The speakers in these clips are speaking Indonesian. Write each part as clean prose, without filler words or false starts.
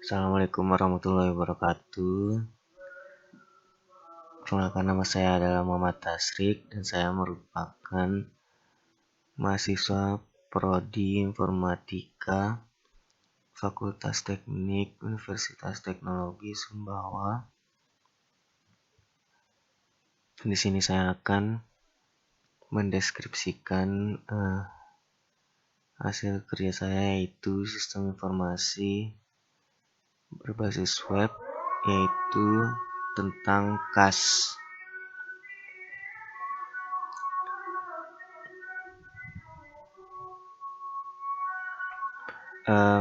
Assalamualaikum warahmatullahi wabarakatuh. Perkenalkan, nama saya adalah Muhammad Tasrik dan saya merupakan mahasiswa Prodi Informatika Fakultas Teknik Universitas Teknologi Sumbawa. Di sini saya akan mendeskripsikan hasil kerja saya, yaitu sistem informasi berbasis web, yaitu tentang KAS.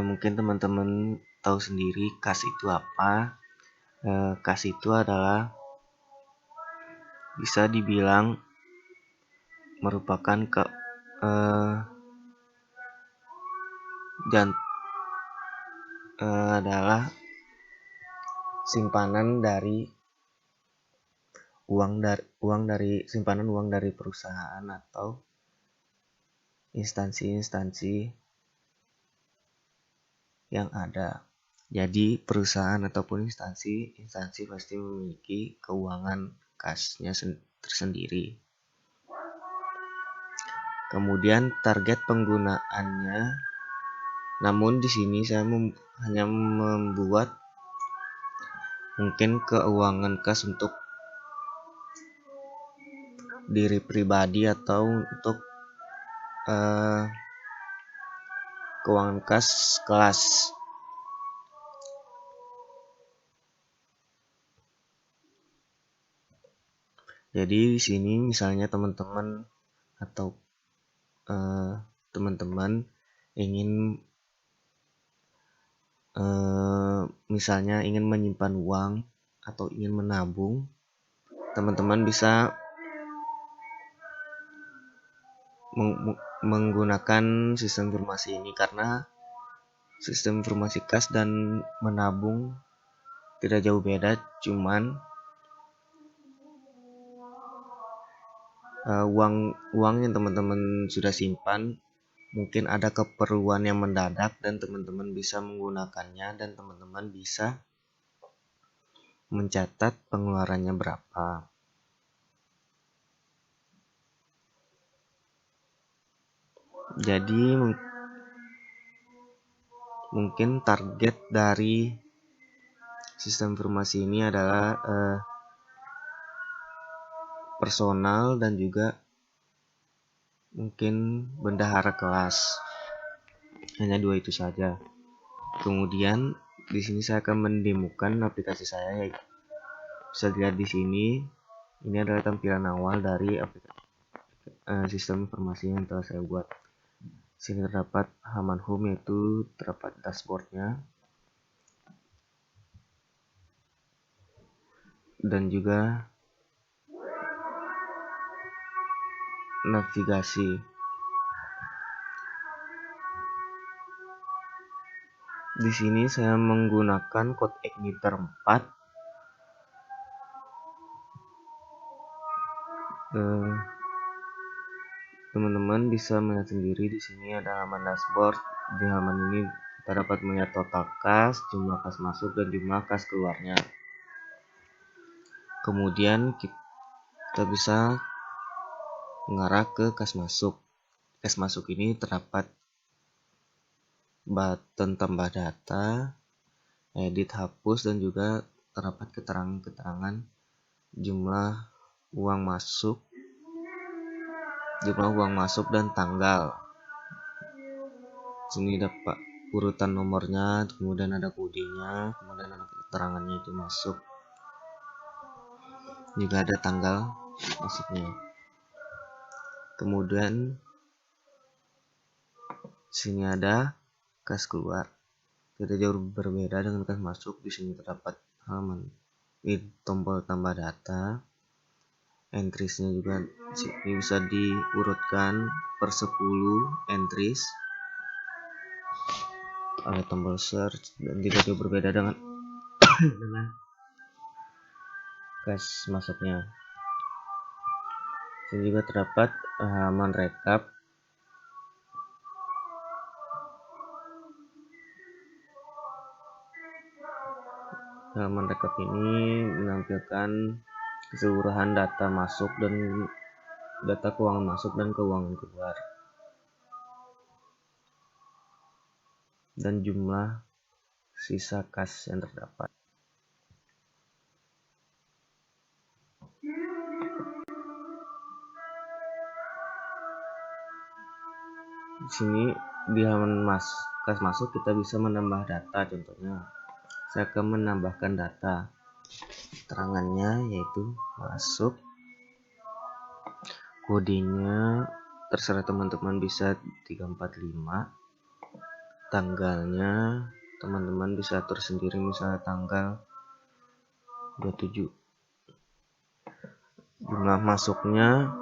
Mungkin teman-teman tahu sendiri KAS itu apa. KAS itu adalah bisa dibilang merupakan adalah simpanan dari simpanan uang dari perusahaan atau instansi-instansi yang ada. Jadi perusahaan ataupun instansi pasti memiliki keuangan kasnya tersendiri. Kemudian target penggunaannya, namun di sini saya hanya membuat mungkin keuangan kas untuk diri pribadi atau untuk keuangan kas kelas. Jadi di sini misalnya teman-teman atau teman-teman ingin misalnya ingin menyimpan uang atau ingin menabung, teman-teman bisa menggunakan sistem informasi ini, karena sistem informasi kas dan menabung tidak jauh beda, cuman uang yang teman-teman sudah simpan mungkin ada keperluan yang mendadak dan teman-teman bisa menggunakannya, dan teman-teman bisa mencatat pengeluarannya berapa. Jadi mungkin target dari sistem informasi ini adalah personal dan juga mungkin bendahara kelas. Hanya dua itu saja. Kemudian di sini saya akan mendemokan aplikasi saya. Bisa dilihat di sini. Ini adalah tampilan awal dari sistem informasi yang telah saya buat. Sini terdapat halaman home, yaitu terdapat dashboardnya dan juga navigasi. Di sini saya menggunakan code igniter 4. Teman-teman bisa melihat sendiri, di sini ada halaman dashboard. Di halaman ini kita dapat melihat total kas, jumlah kas masuk dan jumlah kas keluarnya. Kemudian kita bisa mengarah ke kas masuk. Kas masuk ini terdapat button tambah data, edit, hapus, dan juga terdapat keterangan-keterangan jumlah uang masuk dan tanggal. Sini dapat urutan nomornya, kemudian ada kodenya, kemudian ada keterangannya itu masuk. Juga ada tanggal masuknya. Kemudian sini ada kas keluar. Tidak jauh berbeda dengan kas masuk. Di sini terdapat halaman tombol tambah data. Entries-nya juga ini bisa diurutkan per 10 entries. Ada tombol search dan tidak jauh berbeda dengan kas masuknya. Sini juga terdapat halaman rekap. Halaman rekap ini menampilkan keseluruhan data masuk dan data keuangan masuk dan keuangan keluar, dan jumlah sisa kas yang terdapat. Di sini di halaman kas masuk kita bisa menambah data. Contohnya saya akan menambahkan data keterangannya, yaitu masuk, kodenya terserah teman-teman bisa 345, tanggalnya teman-teman bisa atur sendiri, misalnya tanggal 27, jumlah masuknya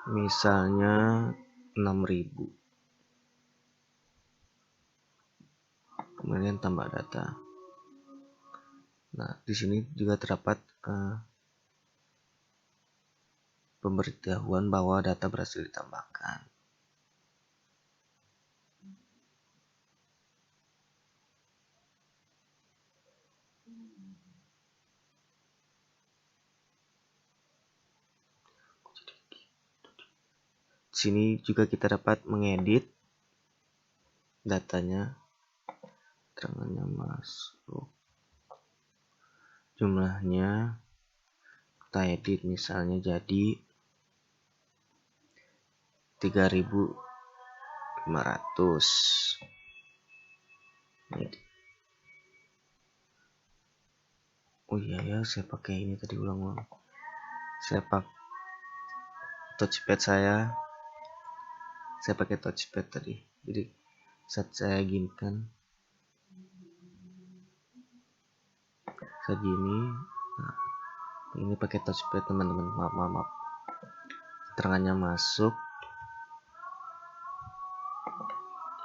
misalnya 6.000, kemudian tambah data. Nah, di sini juga terdapat pemberitahuan bahwa data berhasil ditambahkan. Di sini juga kita dapat mengedit datanya, keterangannya masuk, jumlahnya kita edit misalnya jadi 3.500. Oh iya ya, saya pakai ini tadi, ulang-ulang. Saya pakai touchpad, saya pakai touchpad tadi. Jadi saat saya gini kan, saya gini. Nah, ini pakai touchpad teman-teman. Maaf. Keterangannya masuk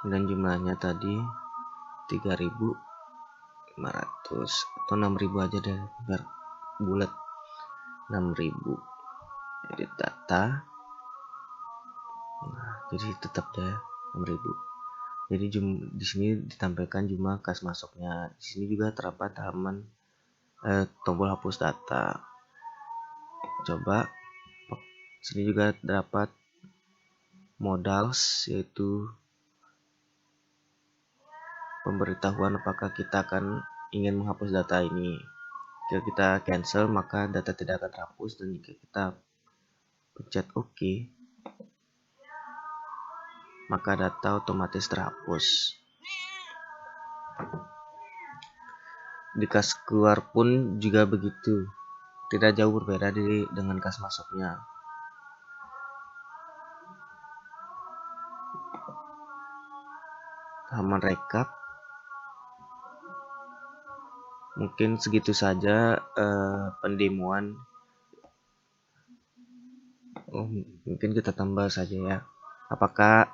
dan jumlahnya tadi 3.500 atau 6.000 aja deh biar bulat. 6.000 edit data. Nah, jadi tetap deh 6.000. Jadi di sini ditampilkan jumlah kas masuknya. Di sini juga terdapat halaman tombol hapus data. Coba sini juga terdapat modals, yaitu pemberitahuan apakah kita akan ingin menghapus data ini. Jika kita cancel, maka data tidak akan terhapus, dan jika kita pencet OK, maka data otomatis terhapus. Di kas keluar pun juga begitu, tidak jauh berbeda dengan kas masuknya. Halaman rekap mungkin segitu saja pendemoan. Mungkin kita tambah saja ya, apakah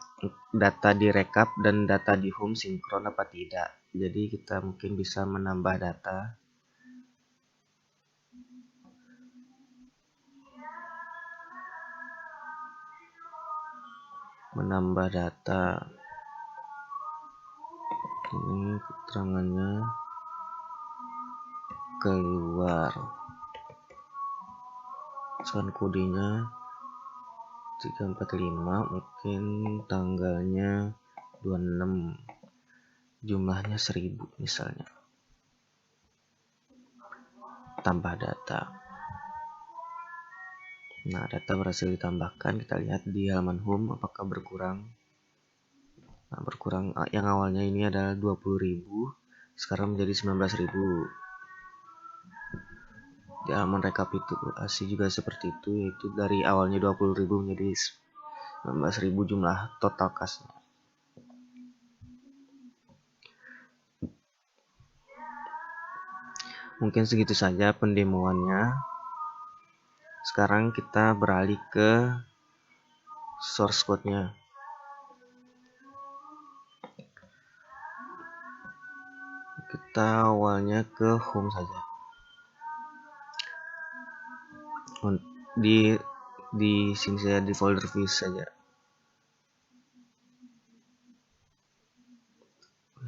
data di rekap dan data di home sinkron apa tidak. Jadi kita mungkin bisa menambah data. Ini keterangannya keluar, misalkan kodenya 345, mungkin tanggalnya 26, jumlahnya 1.000 misalnya. Tambah data. Nah, data berhasil ditambahkan. Kita lihat di halaman home apakah berkurang. Nah, berkurang. Yang awalnya ini adalah 20.000, sekarang menjadi 19.000. Di halaman rekapitulasi juga seperti itu, yaitu dari awalnya 20.000 menjadi 19.000 jumlah total kasnya. Mungkin segitu saja pendemoannya. Sekarang kita beralih ke source code-nya. Kita awalnya ke home saja. Di sini saya di folder view saja.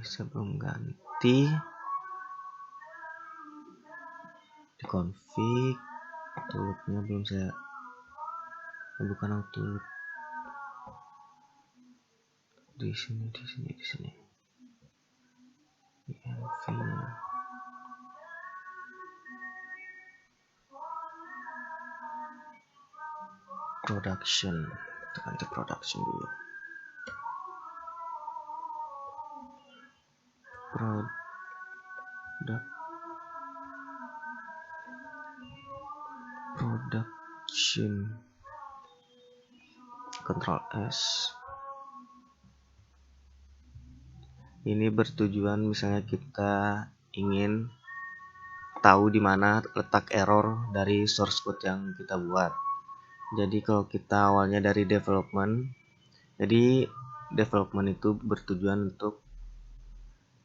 sebelum ganti di config toolnya belum saya bukan auto di sini env-nya production, ganti production dulu. Production, Ctrl S. Ini bertujuan misalnya kita ingin tahu di mana letak error dari source code yang kita buat. Jadi kalau kita awalnya dari development, jadi development itu bertujuan untuk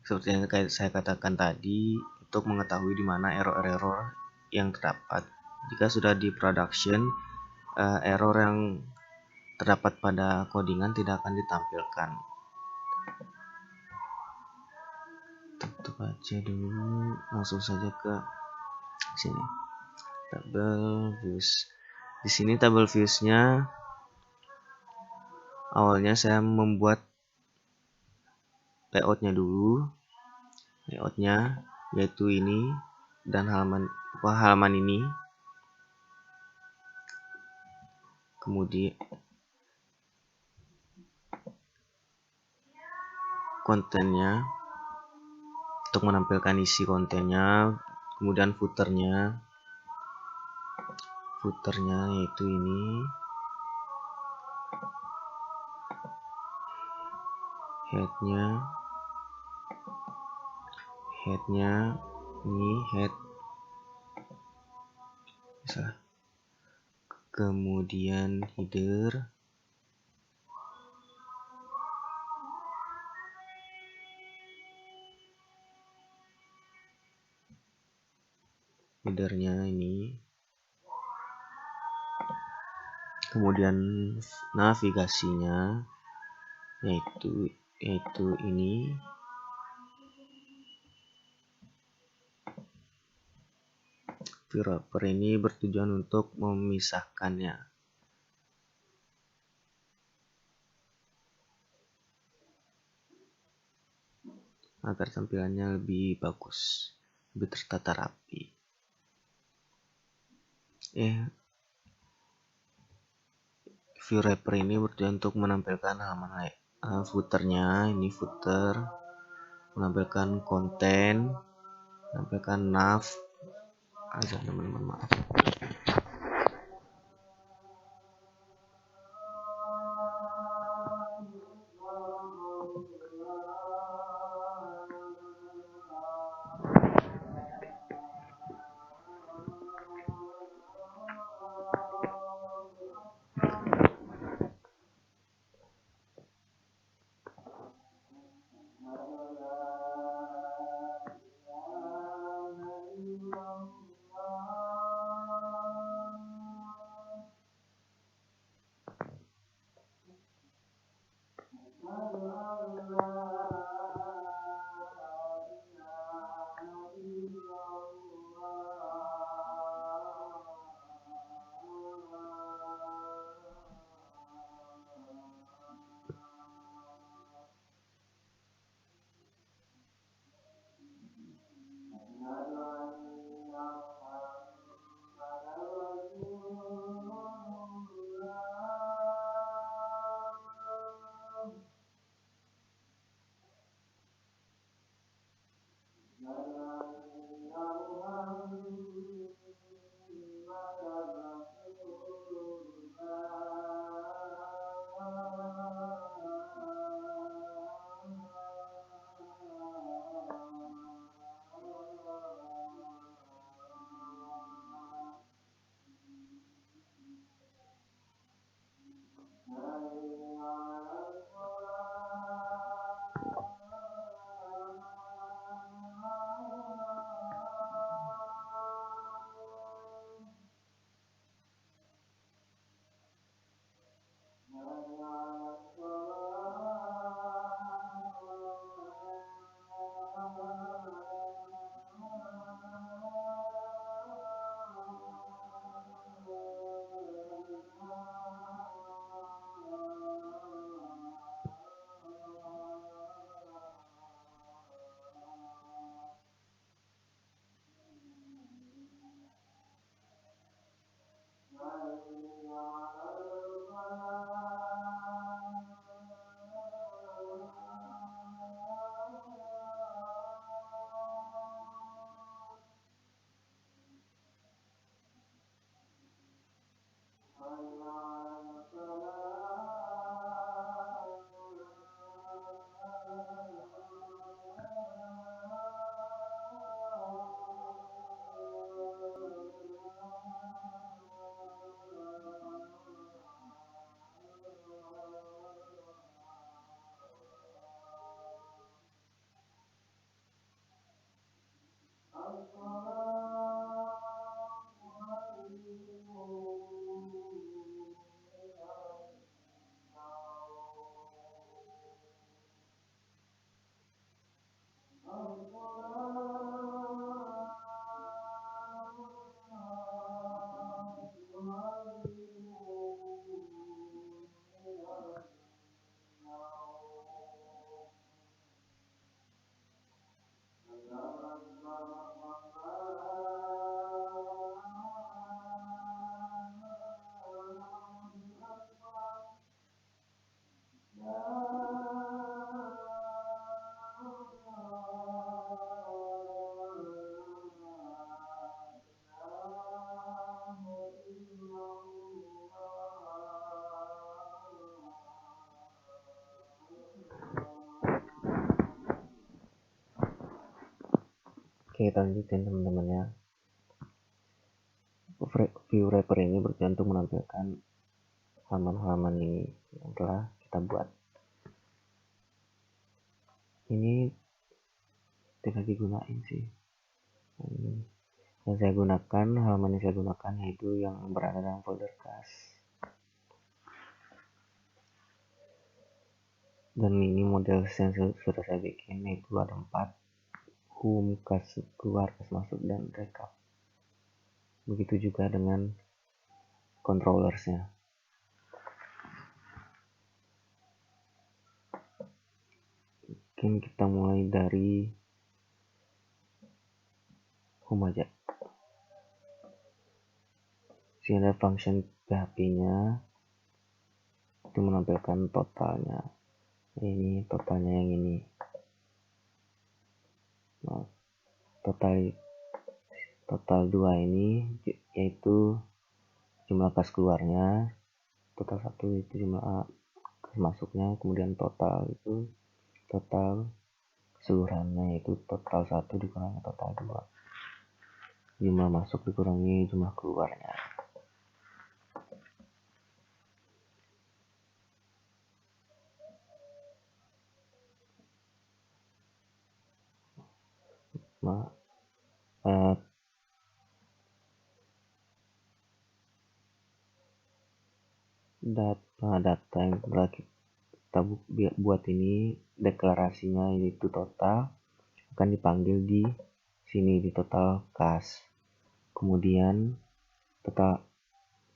seperti yang saya katakan tadi, untuk mengetahui di mana error-error yang terdapat. Jika sudah di production, error yang terdapat pada codingan tidak akan ditampilkan. Tutup aja dulu, langsung saja ke sini. Table views. Di sini table views-nya awalnya saya membuat layout-nya dulu. Layout-nya yaitu ini dan halaman ini. Kemudian kontennya untuk menampilkan isi kontennya, kemudian footernya yaitu ini, headnya ini head, kemudian headernya ini, kemudian navigasinya yaitu ini, view wrapper ini bertujuan untuk memisahkannya agar tampilannya lebih bagus, lebih tertata rapi. View wrapper ini bertujuan untuk menampilkan halaman footernya, ini footer, menampilkan konten, menampilkan nav. Teman-teman, maaf. Oke, kita lanjutin teman-teman ya. View wrapper ini bertujuan untuk menampilkan halaman-halaman ini yang telah kita buat. Ini tidak digunain sih. Ini yang saya gunakan, halaman yang saya gunakan yaitu yang berada dalam folder kas. Dan ini model yang sudah saya bikin, yaitu ada 4: home, kas keluar, kas masuk, dan recap. Begitu juga dengan controllersnya. Mungkin kita mulai dari home aja. Sini ada function PHP-nya, itu menampilkan totalnya. Ini totalnya yang ini. Nah, total 2 ini yaitu jumlah kas keluarnya, total 1 itu jumlah kas masuknya, kemudian total itu total keseluruhannya, yaitu total 1 dikurangi total 2, jumlah masuk dikurangi jumlah keluarnya. Nah, data yang telah kita buat ini, deklarasinya yaitu total, akan dipanggil di sini di total kas. Kemudian total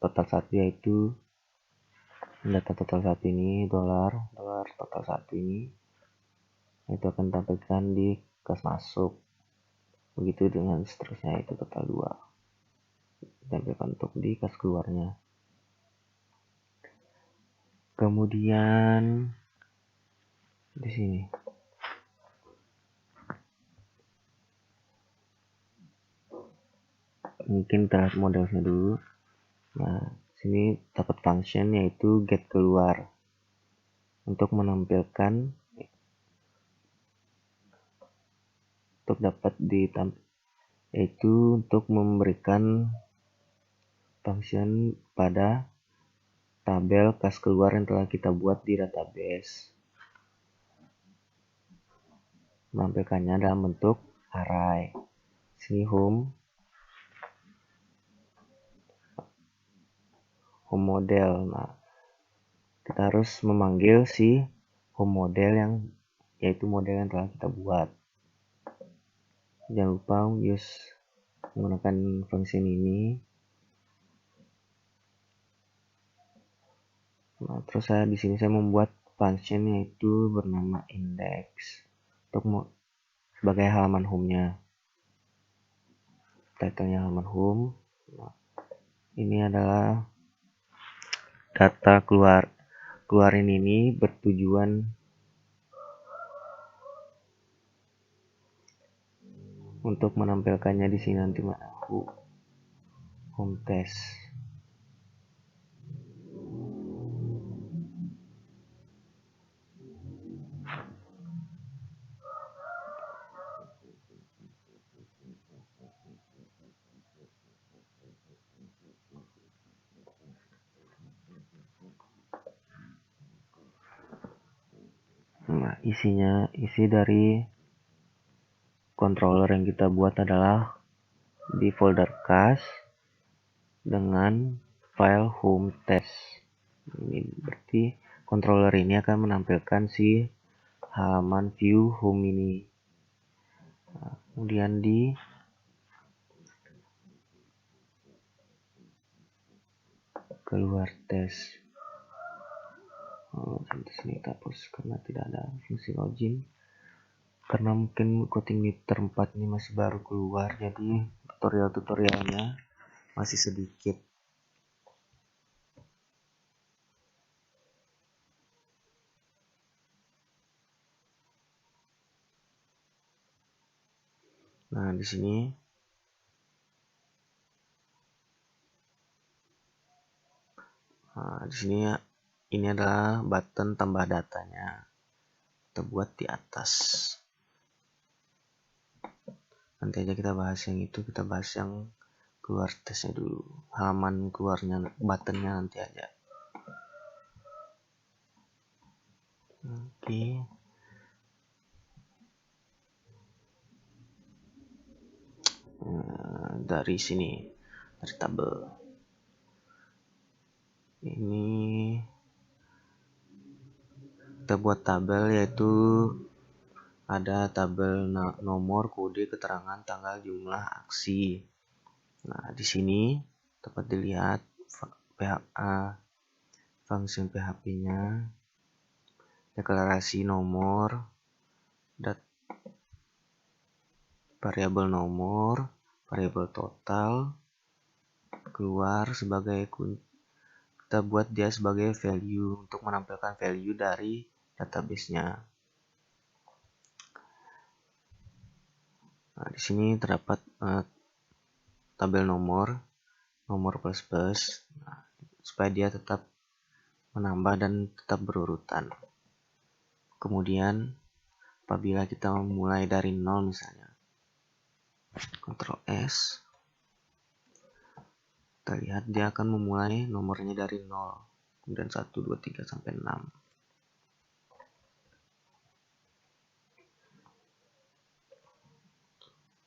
1 yaitu data total 1 ini, dolar total 1 ini, itu akan ditampilkan di kas masuk. Begitu dengan seterusnya, itu total 2 ditampilkan untuk di kas keluarnya. Kemudian di sini mungkin kita lihat modelnya dulu. Nah, sini dapat function yaitu get keluar untuk menampilkan, untuk dapat yaitu untuk memberikan function pada tabel kas keluar yang telah kita buat di database. Menampilkannya dalam bentuk array. Sini home model. Nah, kita harus memanggil si home model yaitu model yang telah kita buat. Jangan lupa menggunakan function ini. Nah, terus di sini saya membuat function yaitu bernama index untuk sebagai halaman home-nya. Title-nya halaman home. Nah, ini adalah data keluarin ini bertujuan untuk menampilkannya di sini nanti home test. Nah, isi dari controller yang kita buat adalah di folder kas dengan file home test. Ini berarti controller ini akan menampilkan si halaman view home ini. Nah, kemudian di keluar tes. Di sini kita hapus karena tidak ada fungsi login. Karena mungkin coding meter 4 ini masih baru keluar, jadi tutorialnya masih sedikit. Nah, di sini ini adalah button tambah datanya. Kita buat di atas. nanti aja kita bahas yang itu, kita bahas yang keluar tesnya dulu, halaman keluarnya buttonnya nanti aja. Oke. Dari sini, dari tabel ini kita buat tabel, yaitu ada tabel nomor, kode, keterangan, tanggal, jumlah, aksi. Nah, di sini dapat dilihat fungsi PHP-nya, deklarasi nomor, variabel nomor, variabel total, keluar sebagai kita buat dia sebagai value untuk menampilkan value dari database-nya. Nah, di sini terdapat tabel nomor plus plus, supaya dia tetap menambah dan tetap berurutan. Kemudian apabila kita mulai dari 0 misalnya, Ctrl S, kita lihat dia akan memulai nomornya dari 0, kemudian 1, 2, 3 sampai 6.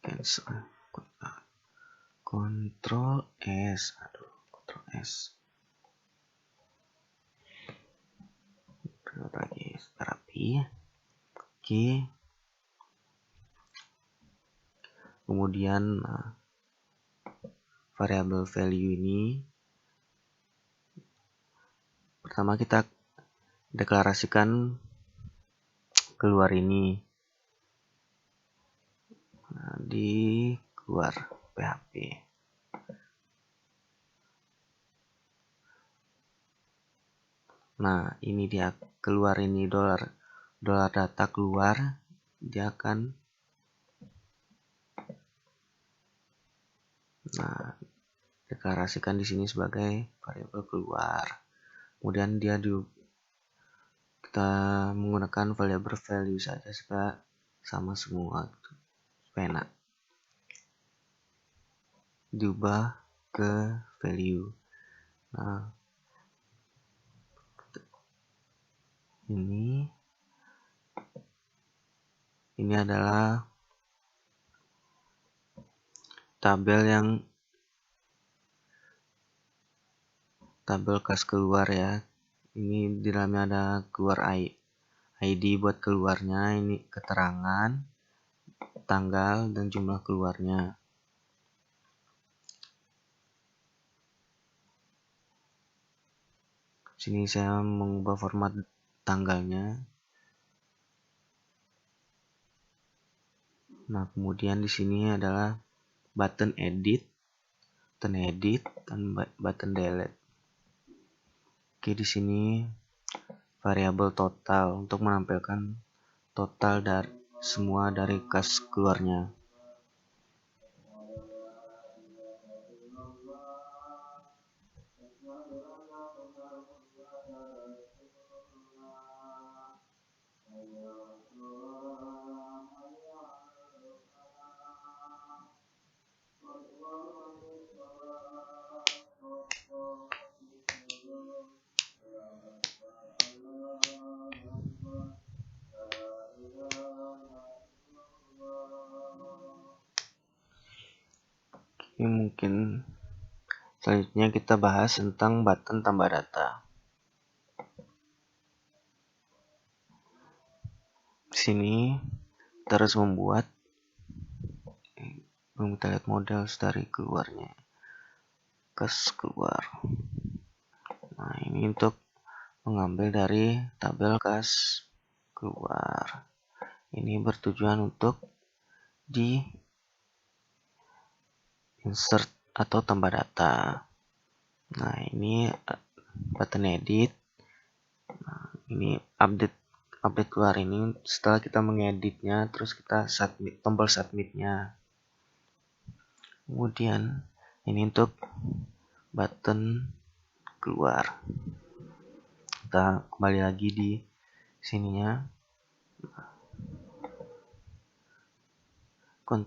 Cancel. Ctrl S, Ctrl S. Lagi rapi. Oke. Kemudian variabel value ini pertama kita deklarasikan keluar ini. Nah, di keluar PHP. Nah, ini dia keluar ini dolar data keluar, dia akan deklarasikan di sini sebagai variabel keluar. Kemudian dia kita menggunakan variabel value saja supaya sama semua, gitu, supaya enak. Diubah ke value. Nah, ini adalah tabel kas keluar ya. Ini di dalamnya ada keluar ID buat keluarnya, ini keterangan, tanggal, dan jumlah keluarnya. Sini saya mengubah format tanggalnya. Nah, kemudian di sini adalah button edit, dan button delete. Oke, di sini variabel total untuk menampilkan total dari semua dari kas keluarnya. Ini mungkin selanjutnya kita bahas tentang button tambah data. Di sini kita harus membuat, kita lihat model dari keluarnya, kas keluar. Nah, ini untuk mengambil dari tabel kas keluar. Ini bertujuan untuk di insert atau tambah data. Nah, ini button edit. Nah, ini update keluar ini setelah kita mengeditnya, terus kita submit, tombol submitnya. Kemudian ini untuk button keluar. Kita kembali lagi di sininya. nama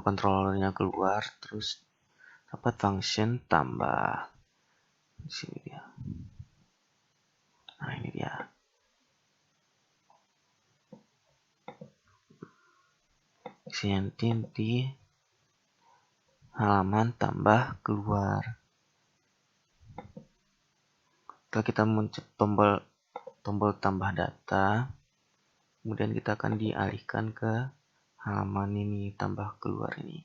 controllernya keluar, terus dapat function tambah. Di sini dia. Nah, ini dia. Nanti di halaman tambah keluar. Setelah kita mencet tombol tambah data, kemudian kita akan dialihkan ke halaman ini tambah keluar ini.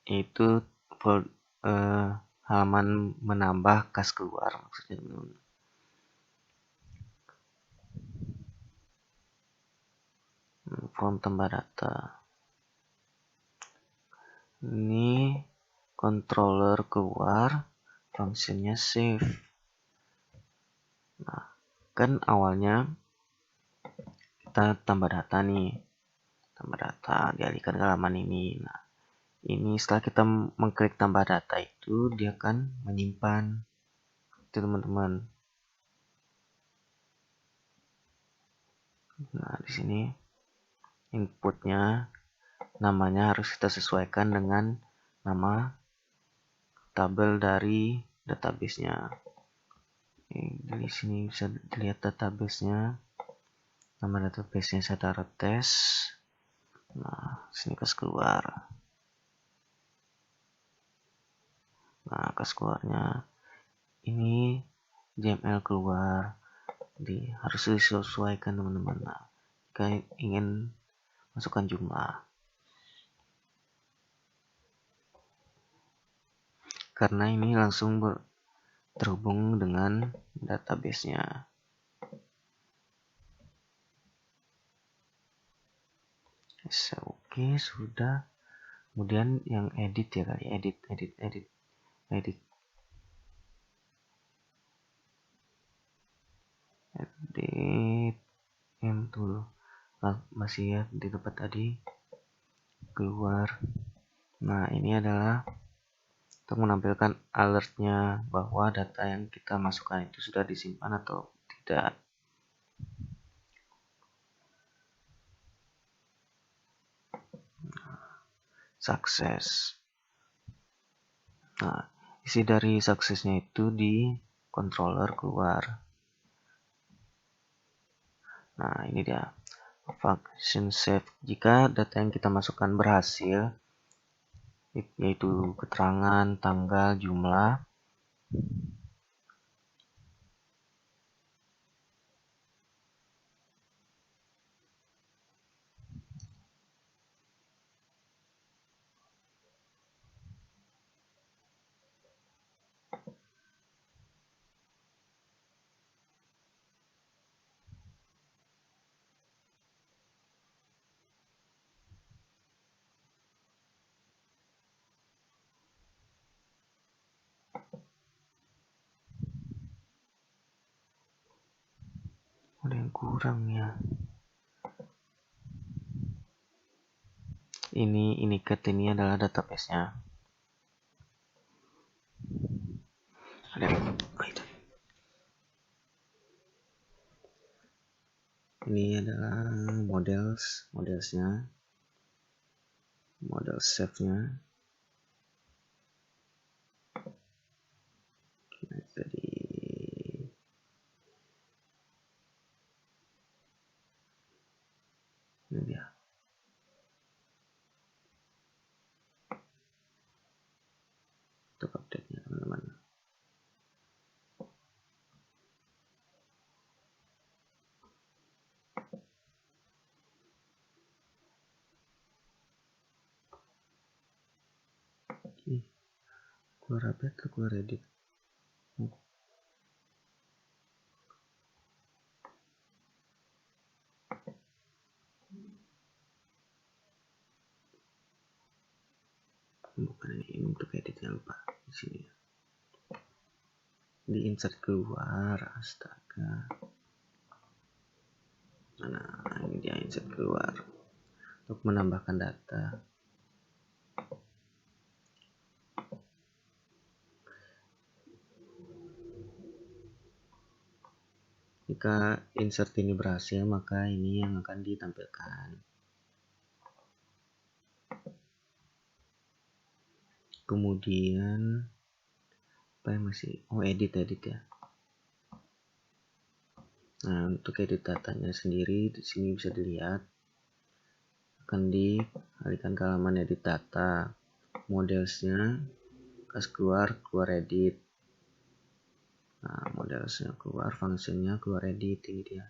Yaitu halaman menambah kas keluar maksudnya. Form tambah data. Ini controller keluar, fungsinya save. Nah, kan awalnya kita tambah data nih. Tambah data dialihkan ke halaman ini. Nah, ini setelah kita mengklik tambah data itu, dia akan menyimpan. Itu teman-teman. Nah, di sini inputnya namanya harus kita sesuaikan dengan nama tabel dari database-nya. Di sini bisa dilihat database-nya. Nama database-nya saya taruh tes. Nah, sini kas keluar. Nah, kas keluarnya ini JML keluar. Jadi harus disesuaikan teman-teman. Nah, jika ingin masukkan jumlah. Karena ini langsung terhubung dengan database-nya. Oke, sudah. Kemudian yang edit ya kali, edit dulu. Masih ya di tempat tadi keluar. Nah, ini adalah untuk menampilkan alertnya bahwa data yang kita masukkan itu sudah disimpan atau tidak. Sukses. Nah, isi dari suksesnya itu di controller keluar. Nah, ini dia function save. Jika data yang kita masukkan berhasil, yaitu keterangan, tanggal, jumlah, ada yang kurang ya. Ini adalah database-nya. Ini adalah modelsnya, model save-nya. Jadi ini dia. Untuk update-nya teman-teman. Keluar update atau keluar edit? Bukan ini untuk editnya, lupa di sini. Di insert keluar, astaga. Nah, ini dia insert keluar untuk menambahkan data. Jika insert ini berhasil, maka ini yang akan ditampilkan. Kemudian apa yang masih edit ya. Nah, untuk edit datanya sendiri di sini bisa dilihat akan dialihkan ke halaman edit data. Modelsnya kas keluar edit. Nah, modelsnya keluar, fungsinya keluar edit, ini dia.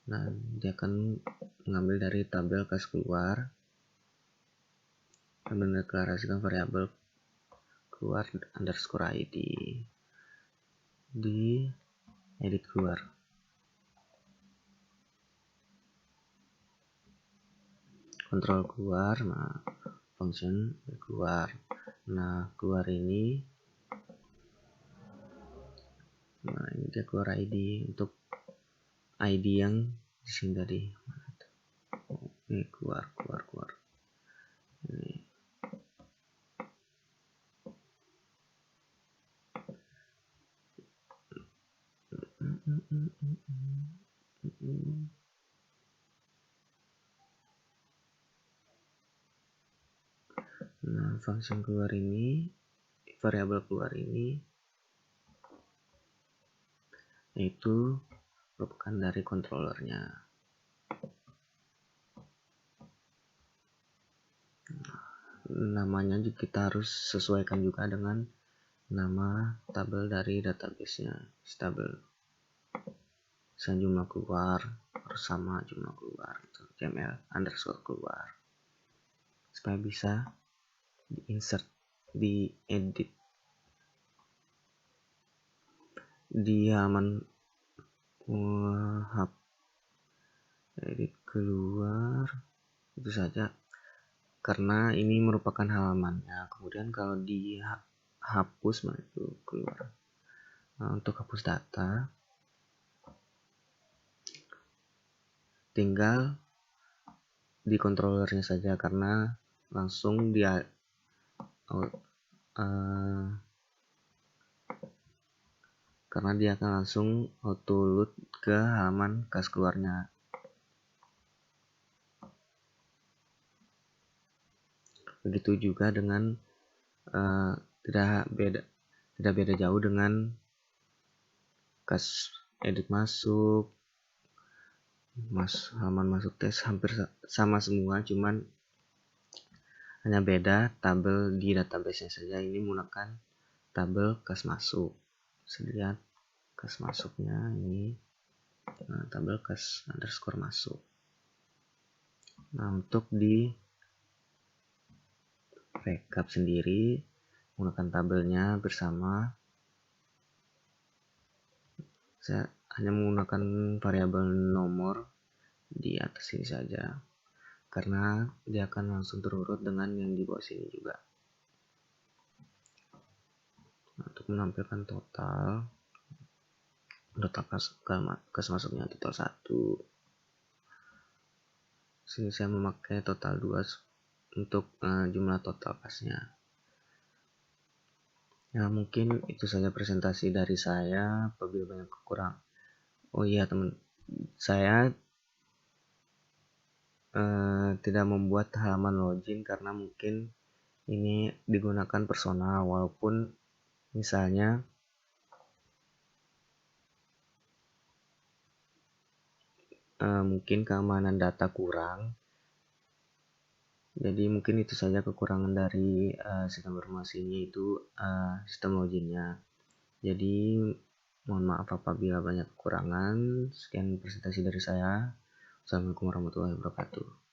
Nah, dia akan mengambil dari tabel kas keluar dan mendeklarasikan variabel keluar underscore id di edit keluar. Kontrol keluar, nah function keluar. Nah, keluar ini, nah ini dia keluar id untuk id yang di sini tadi. Ini keluar. Ini. Nah, function keluar ini, variabel keluar ini, itu merupakan dari controllernya. Namanya kita harus sesuaikan juga dengan nama tabel dari database-nya. Tabel jumlah keluar harus sama jumlah keluar, HTML underscore keluar, supaya bisa diinsert, diedit di halaman edit keluar. Itu saja, karena ini merupakan halamannya. Kemudian kalau dihapus, nah itu keluar. Nah, untuk hapus data tinggal di controllernya saja, karena langsung dia karena dia akan langsung auto load ke halaman kas keluarnya. Begitu juga dengan tidak beda jauh dengan kas edit masuk, halaman masuk tes, hampir sama semua, cuman hanya beda tabel di database-nya saja. Ini menggunakan tabel kas masuk. Bisa lihat kas masuknya ini, tabel kas underscore masuk. Nah, untuk di backup sendiri menggunakan tabelnya bersama, saya hanya menggunakan variabel nomor di atas ini saja, karena dia akan langsung terurut dengan yang di bawah sini juga. Nah, untuk menampilkan total kas masuknya total 1. Sini saya memakai total 2 untuk jumlah total kasnya. Ya, mungkin itu saja presentasi dari saya. Apabila banyak kekurangan, saya tidak membuat halaman login karena mungkin ini digunakan personal, walaupun misalnya mungkin keamanan data kurang. Jadi mungkin itu saja kekurangan dari sistem informasi ini, itu sistem loginnya. Jadi mohon maaf apabila banyak kekurangan. Sekian presentasi dari saya. Assalamualaikum warahmatullahi wabarakatuh.